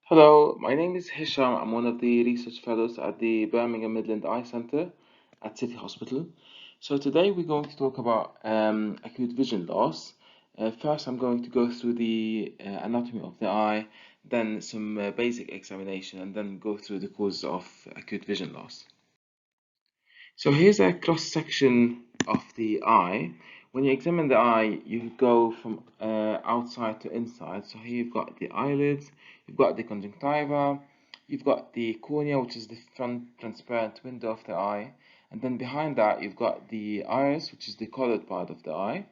Hello, my name is Hisham. I'm one of the research fellows at the Birmingham Midland Eye Centre at City Hospital. So today we're going to talk about acute vision loss. First, I'm going to go through the anatomy of the eye, then some basic examination, and then go through the causes of acute vision loss. So here's a cross section of the eye. When you examine the eye, you go from outside to inside. So here you've got the eyelids, you've got the conjunctiva, you've got the cornea, which is the front transparent window of the eye, and then behind that you've got the iris, which is the colored part of the eye.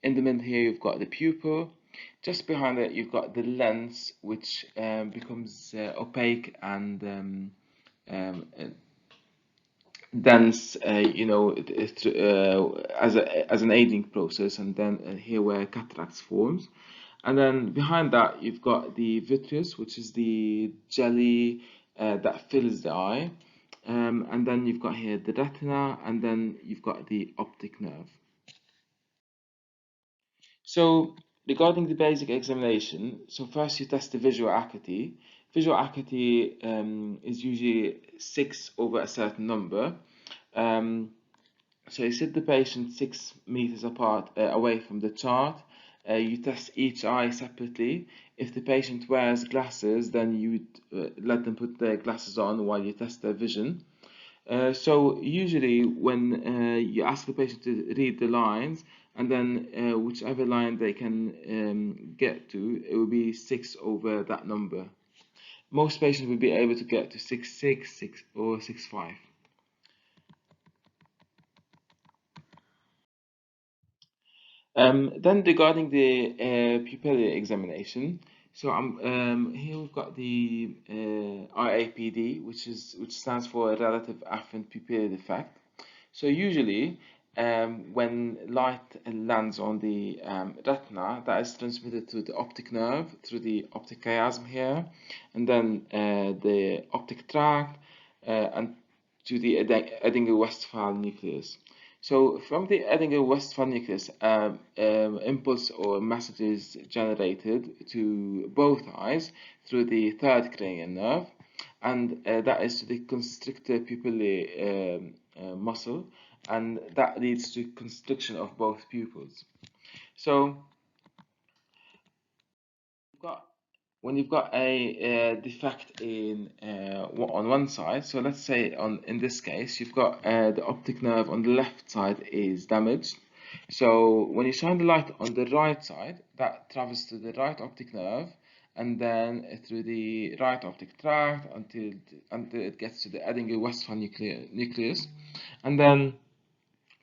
In the middle here you've got the pupil. Just behind it you've got the lens, which becomes opaque and dense, as an aging process, and then here where cataracts forms. And then behind that you've got the vitreous, which is the jelly that fills the eye, and then you've got here the retina, and then you've got the optic nerve. So regarding the basic examination, so first you test the visual acuity. Visual acuity is usually 6 over a certain number. Um, So you sit the patient 6 meters apart, away from the chart. You test each eye separately. If the patient wears glasses, then you let them put their glasses on while you test their vision. So usually when you ask the patient to read the lines, and then whichever line they can get to, it will be 6 over that number. Most patients will be able to get to 6.6, 6, or 6.5. Then regarding the pupillary examination, so here we've got the RAPD, which stands for Relative Afferent Pupillary Defect. So usually, when light lands on the retina, that is transmitted to the optic nerve through the optic chiasm here, and then the optic tract, and to the Edinger-Westphal nucleus. So from the Edinger-Westphal nucleus, impulse or message is generated to both eyes through the third cranial nerve, and that is to the constrictor pupillae muscle, and that leads to constriction of both pupils. So got when you've got a defect in on one side, so let's say in this case you've got the optic nerve on the left side is damaged. So when you shine the light on the right side, that travels to the right optic nerve, and then through the right optic tract until it gets to the Edinger-Westphal nucleus, and then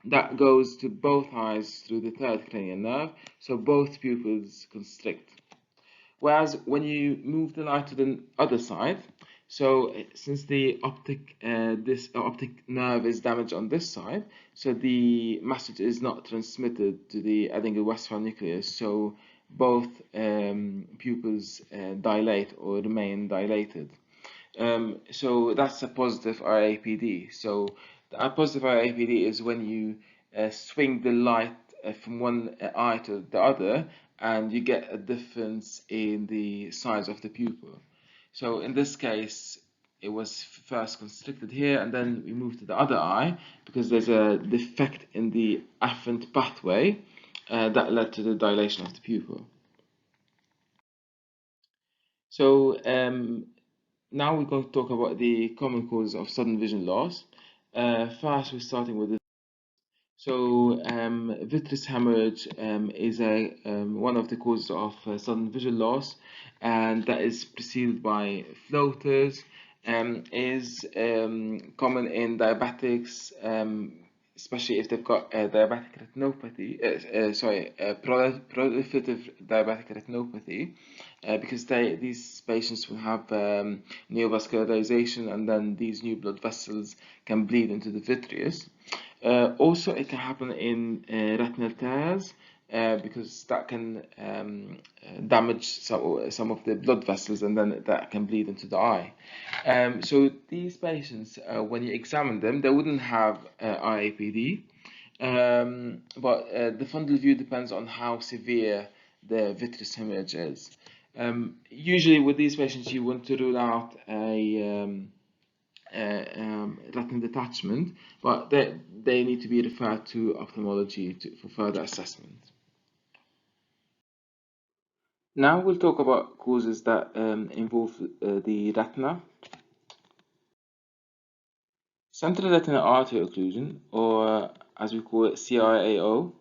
that goes to both eyes through the third cranial nerve, so both pupils constrict. Whereas when you move the light to the other side, so since the this optic nerve is damaged on this side, so the message is not transmitted to the Edinger-Westphal nucleus, so both pupils dilate or remain dilated. So that's a positive RAPD. So a positive RAPD is when you swing the light from one eye to the other, and you get a difference in the size of the pupil. So in this case, it was first constricted here, and then we moved to the other eye because there's a defect in the afferent pathway that led to the dilation of the pupil. So now we're going to talk about the common causes of sudden vision loss. First, we're starting with vitreous hemorrhage is one of the causes of sudden vision loss, and that is preceded by floaters. Is common in diabetics, especially if they've got diabetic retinopathy. Proliferative diabetic retinopathy, because these patients will have neovascularization, and then these new blood vessels can bleed into the vitreous. Also, it can happen in retinal tears, because that can damage some of the blood vessels, and then that can bleed into the eye. So these patients, when you examine them, they wouldn't have IAPD, but the fundal view depends on how severe the vitreous hemorrhage is. Usually with these patients, you want to rule out a retinal detachment, but they need to be referred to ophthalmology for further assessment. Now we'll talk about causes that involve the retina. Central retinal artery occlusion, or as we call it, CRAO.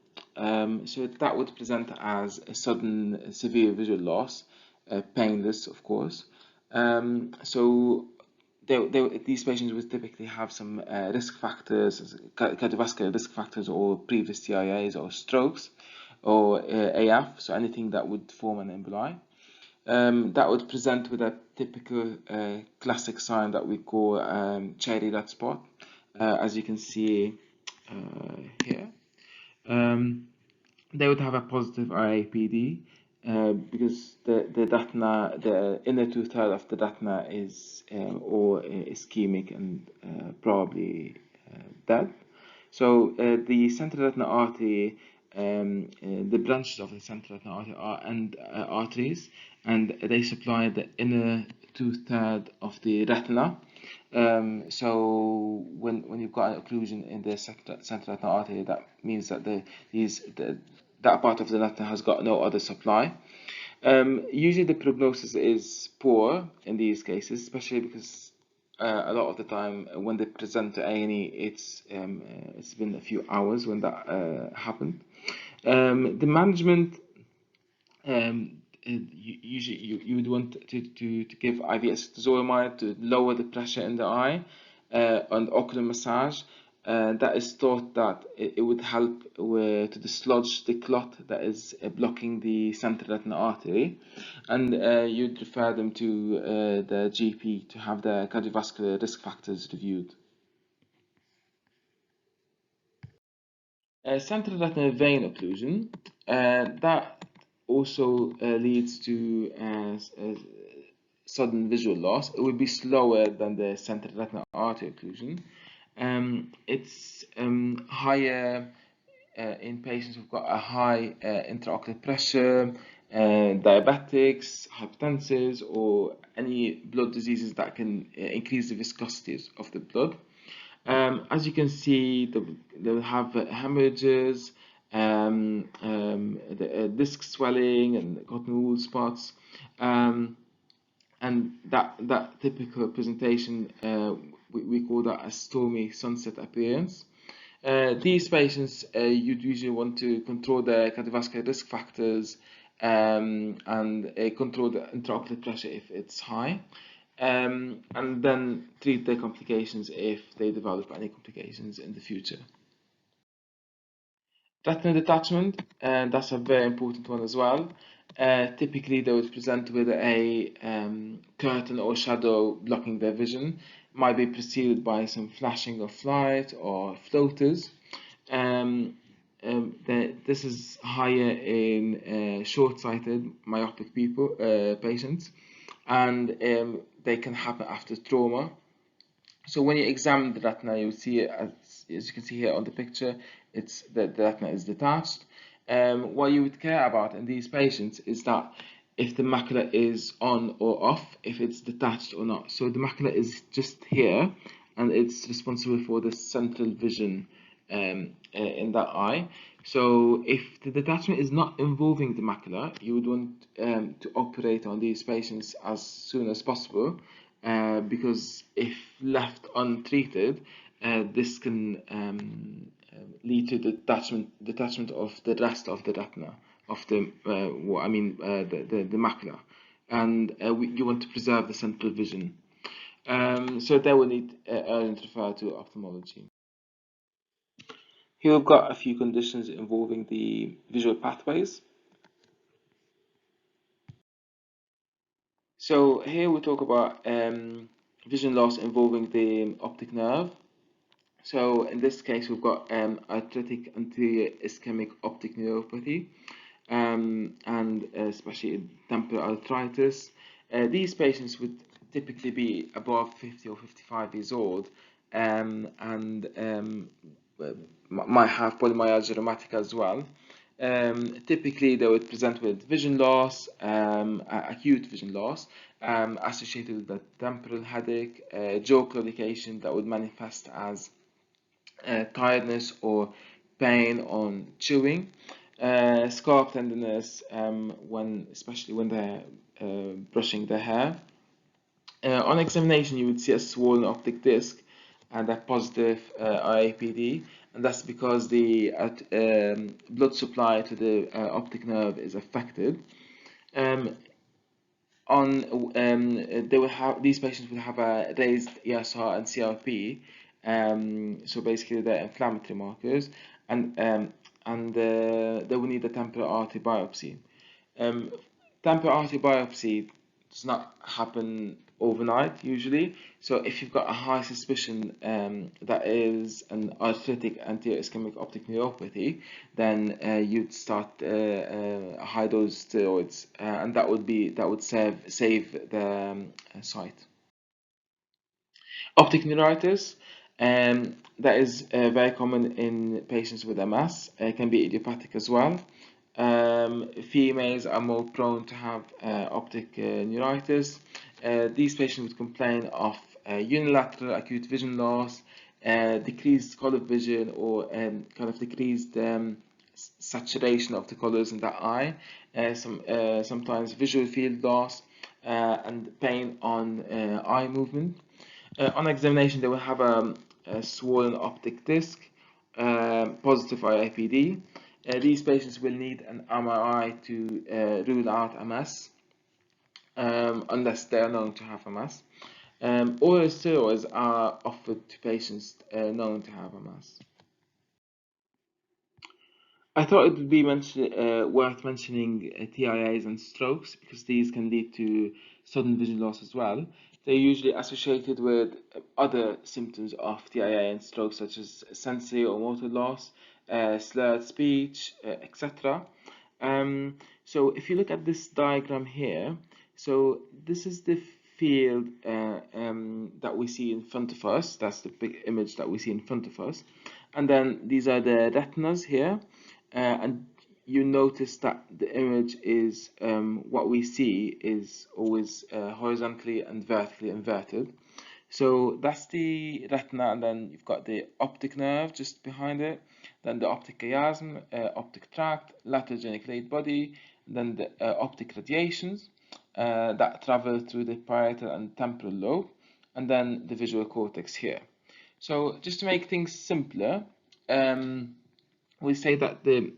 So that would present as a sudden severe visual loss, painless, of course. So these patients would typically have some risk factors, cardiovascular risk factors, or previous TIAs or strokes, or AF, so anything that would form an emboli. That would present with a typical classic sign that we call cherry red spot, as you can see here. They would have a positive RAPD because the retina, the inner two-thirds of the retina is or ischemic and probably dead. So the central retinal artery, the branches of the central retinal artery are arteries, and they supply the inner two-thirds of the retina. So when you've got an occlusion in the central retinal artery, that means that that part of the retina has got no other supply. Usually the prognosis is poor in these cases, especially because a lot of the time when they present to A&E, it's been a few hours when that happened. The management, usually you would want to give IV acetazolamide to lower the pressure in the eye, and ocular massage. That is thought that it would help to dislodge the clot that is blocking the central retinal artery, and you'd refer them to the GP to have the cardiovascular risk factors reviewed. Central retinal vein occlusion, that also leads to sudden visual loss. It would be slower than the central retinal artery occlusion. It's higher in patients who've got a high intraocular pressure, diabetics, hypertensives, or any blood diseases that can increase the viscosity of the blood. As you can see, they'll have hemorrhages, disc swelling, and cotton wool spots. And that typical presentation, we call that a stormy sunset appearance. These patients, you'd usually want to control their cardiovascular risk factors and control the intraocular pressure if it's high, and then treat their complications if they develop any complications in the future. Retinal detachment, and that's a very important one as well. Typically, they would present with a curtain or shadow blocking their vision. Might be preceded by some flashing of light or floaters. This is higher in short-sighted, myopic patients, and they can happen after trauma. So when you examine the retina, you see it as you can see here on the picture, it's that the retina is detached. What you would care about in these patients is that if the macula is on or off, if it's detached or not. So the macula is just here, and it's responsible for the central vision in that eye. So if the detachment is not involving the macula, you would want to operate on these patients as soon as possible, because if left untreated, this can lead to the detachment of the rest of the retina, of the the macula, and you want to preserve the central vision. So they will need urgent refer to ophthalmology. Here we've got a few conditions involving the visual pathways. So here we talk about vision loss involving the optic nerve. So in this case, we've got arthritic anterior ischemic optic neuropathy, and especially temporal arthritis. These patients would typically be above 50 or 55 years old, and might have polymyalgia rheumatica as well. Typically, they would present with vision loss, acute vision loss, associated with a temporal headache, jaw claudication that would manifest as tiredness or pain on chewing, scalp tenderness especially when they're brushing their hair. On examination, you would see a swollen optic disc and a positive IAPD, and that's because the blood supply to the optic nerve is affected. Um, they will have these patients will have a raised ESR and CRP, so basically they're inflammatory markers, and they will need a temporal artery biopsy. Um, Temporal artery biopsy does not happen overnight usually. So if you've got a high suspicion that is an arthritic anterior ischemic optic neuropathy, then you'd start high dose steroids, and that would save the site. Optic neuritis, that is very common in patients with MS. It can be idiopathic as well. Females are more prone to have optic neuritis. These patients would complain of unilateral acute vision loss, decreased color vision, or kind of decreased saturation of the colors in the eye, sometimes visual field loss, and pain on eye movement. On examination, they will have a swollen optic disc, positive IIPD. These patients will need an MRI to rule out MS, unless they are known to have MS. Oral steroids are offered to patients known to have MS. I thought it would be worth mentioning TIAs and strokes because these can lead to sudden vision loss as well. They're usually associated with other symptoms of TIA and stroke, such as sensory or motor loss, slurred speech, etc. So if you look at this diagram here, so this is the field that we see in front of us. That's the big image that we see in front of us. And then these are the retinas here. And you notice that the image is what we see is always horizontally and vertically inverted. So that's the retina, and then you've got the optic nerve just behind it, then the optic chiasm, optic tract, lateral geniculate body, then the optic radiations that travel through the parietal and temporal lobe, and then the visual cortex here. So just to make things simpler, we say that the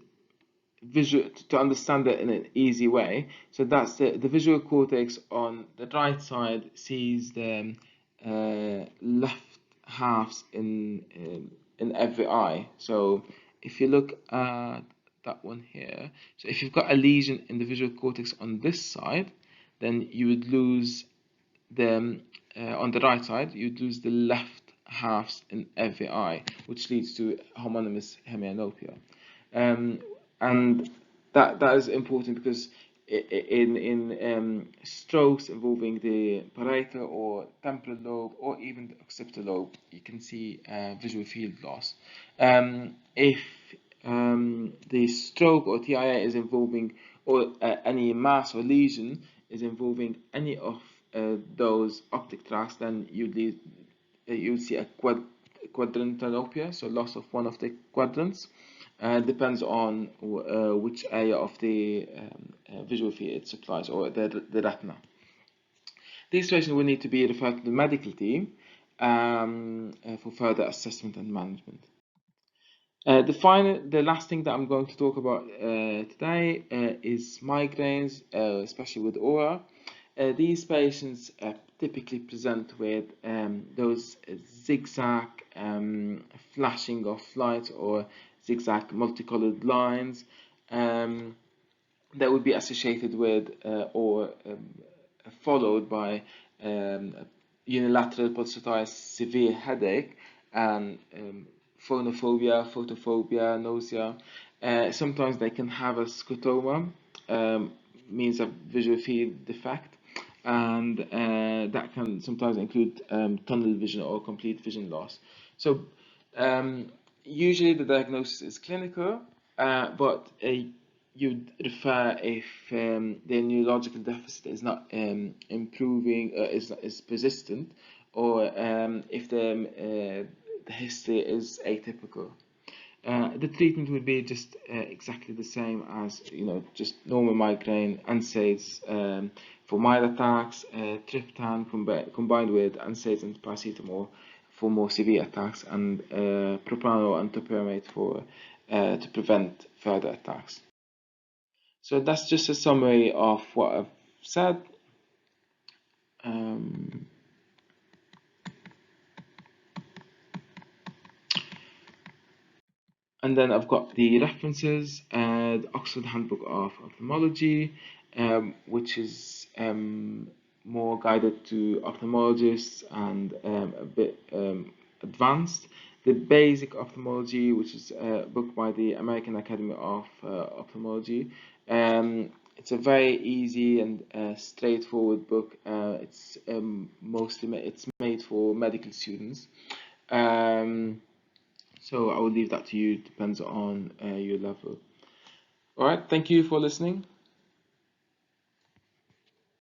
visual, to understand it in an easy way, so that's the visual cortex on the right side sees the left halves in every eye. So if you look at that one here, so if you've got a lesion in the visual cortex on this side, then you would lose the on the right side, you'd lose the left halves in every eye, which leads to homonymous hemianopia. And that is important because in strokes involving the parietal or temporal lobe or even the occipital lobe, you can see visual field loss. If the stroke or TIA is involving, or any mass or lesion is involving any of those optic tracts, then you'd see a quadrantalopia, so loss of one of the quadrants. Depends on which area of the visual field it supplies, or the retina. These patients will need to be referred to the medical team for further assessment and management. The last thing that I'm going to talk about today is migraines, especially with aura. These patients typically present with those zigzag flashing of light or zigzag multicolored lines that would be associated with or followed by unilateral pulsatile severe headache and phonophobia, photophobia, nausea. Sometimes they can have a scotoma, means a visual field defect, and that can sometimes include tunnel vision or complete vision loss. So usually the diagnosis is clinical, but you'd refer if the neurological deficit is not improving, is persistent, or if the history is atypical. The treatment would be just exactly the same as, just normal migraine, NSAIDs for mild attacks, triptan combined with NSAIDs and paracetamol for more severe attacks, and propranolol and topiramate for to prevent further attacks. So that's just a summary of what I've said. Um, And then I've got the references, the Oxford Handbook of Ophthalmology, which is more guided to ophthalmologists and a bit advanced. The Basic Ophthalmology, which is a book by the American Academy of Ophthalmology. It's a very easy and straightforward book. It's made for medical students. So I will leave that to you. Depends on your level. All right. Thank you for listening.